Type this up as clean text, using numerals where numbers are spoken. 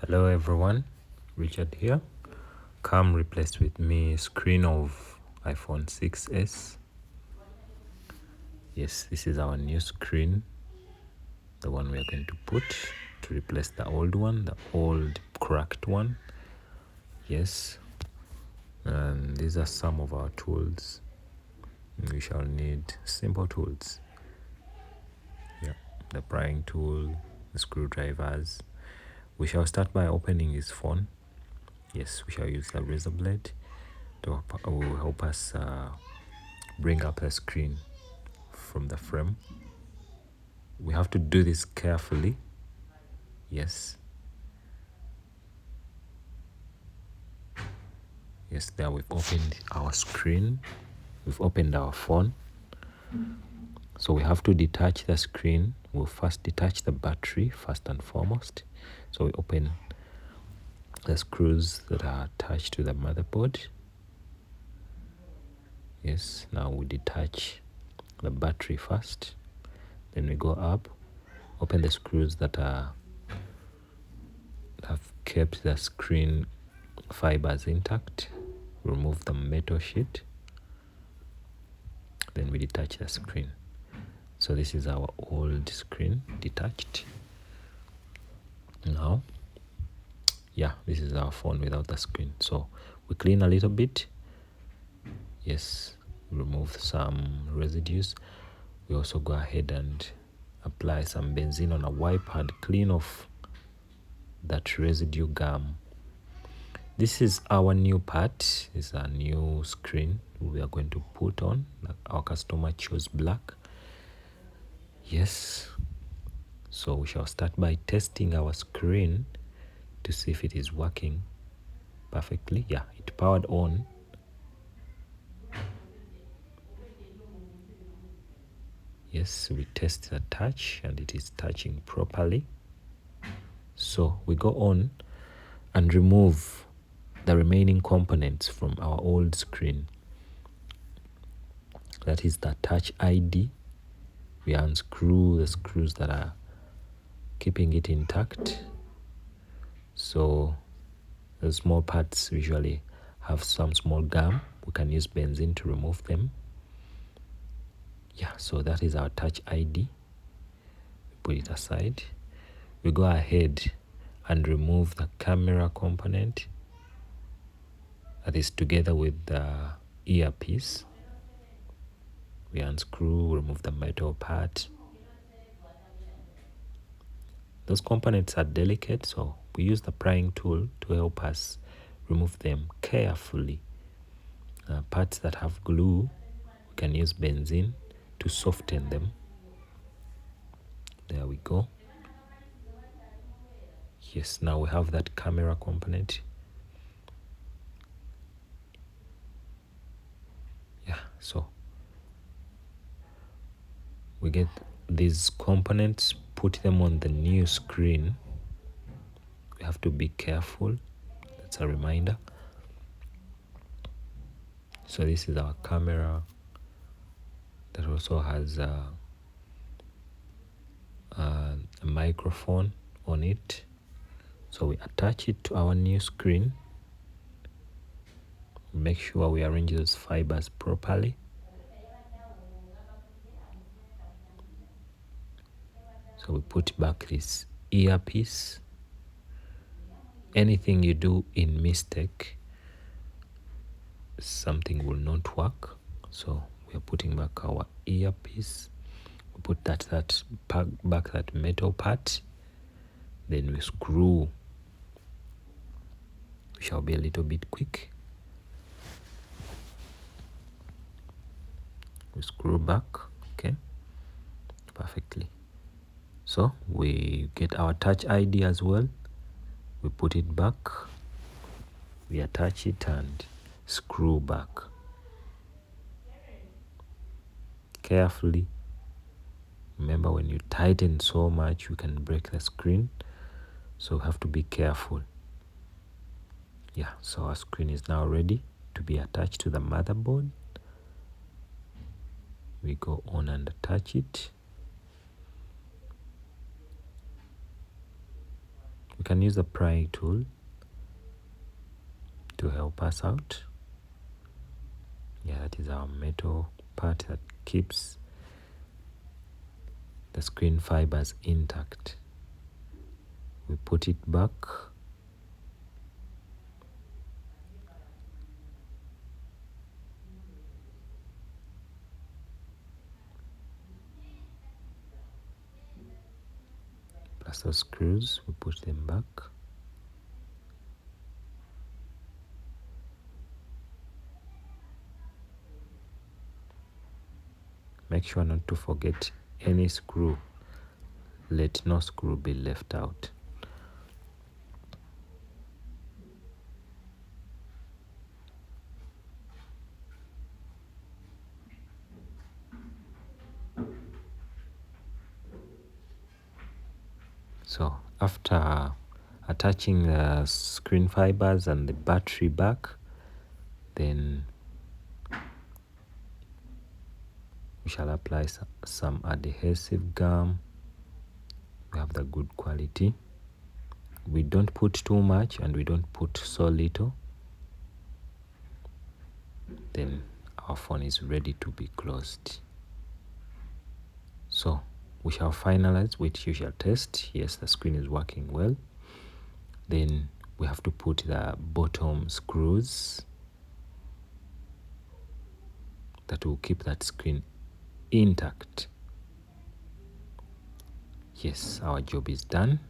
Hello everyone, Richard here. Come replace with me screen of iPhone 6s. Yes, this is our new screen, the one we are going to put to replace the old one, the old cracked one. Yes, and these are some of our tools. We shall need simple tools. Yeah, the prying tool, the screwdrivers. We shall start by opening his phone. Yes, we shall use the razor blade to will help us bring up the screen from the frame. We have to do this carefully. Yes. Yes, there we've opened our screen. We've opened our phone. So we have to detach the screen. We'll first detach the battery first and foremost. So we open the screws that are attached to the motherboard. Yes, now we detach the battery first. Then we go up, open the screws that have kept the screen fibers intact. Remove the metal sheet. Then we detach the screen. So this is our old screen detached. Now, yeah, this is our phone without the screen. So we clean a little bit. Yes, remove some residues. We also go ahead and apply some benzene on a wipe pad, clean off that residue gum. This is our new part. This is a new screen we are going to put on. Our customer chose black. Yes. So we shall start by testing our screen to see if it is working perfectly. Yeah, it powered on. Yes, we test the touch and it is touching properly. So we go on and remove the remaining components from our old screen. That is the touch ID. We unscrew the screws that are keeping it intact. So the small parts usually have some small gum. We can use benzene to remove them. Yeah, so that is our touch ID. Put it aside. We go ahead and remove the camera component that is together with the earpiece. We unscrew, remove the metal part. Those components are delicate, so we use the prying tool to help us remove them carefully. Parts that have glue, we can use benzene to soften them. There we go. Yes, now we have that camera component. Yeah, so we get these components, put them on the new screen. We have to be careful. That's a reminder. So this is our camera that also has a microphone on it. So we attach it to our new screen. Make sure we arrange those fibers properly. So we put back this earpiece. Anything you do in mistake, something will not work. So we are putting back our earpiece. We put back that metal part. Then we screw. We shall be a little bit quick. We screw back, okay, perfectly. So we get our touch ID as well. We put it back. We attach it and screw back carefully. Remember, when you tighten so much, you can break the screen. So we have to be careful. Yeah, so our screen is now ready to be attached to the motherboard. We go on and attach it. We can use the prying tool to help us out. Yeah, that is our metal part that keeps the screen fibers intact. We put it back. Plus those screws, we put them back. Make sure not to forget any screw. Let no screw be left out. So after attaching the screen fibers and the battery back, then we shall apply some adhesive gum. We have the good quality. We don't put too much and we don't put so little. Then our phone is ready to be closed. So we shall finalize, which you shall test. Yes, the screen is working well. Then we have to put the bottom screws that will keep that screen intact. Yes, our job is done.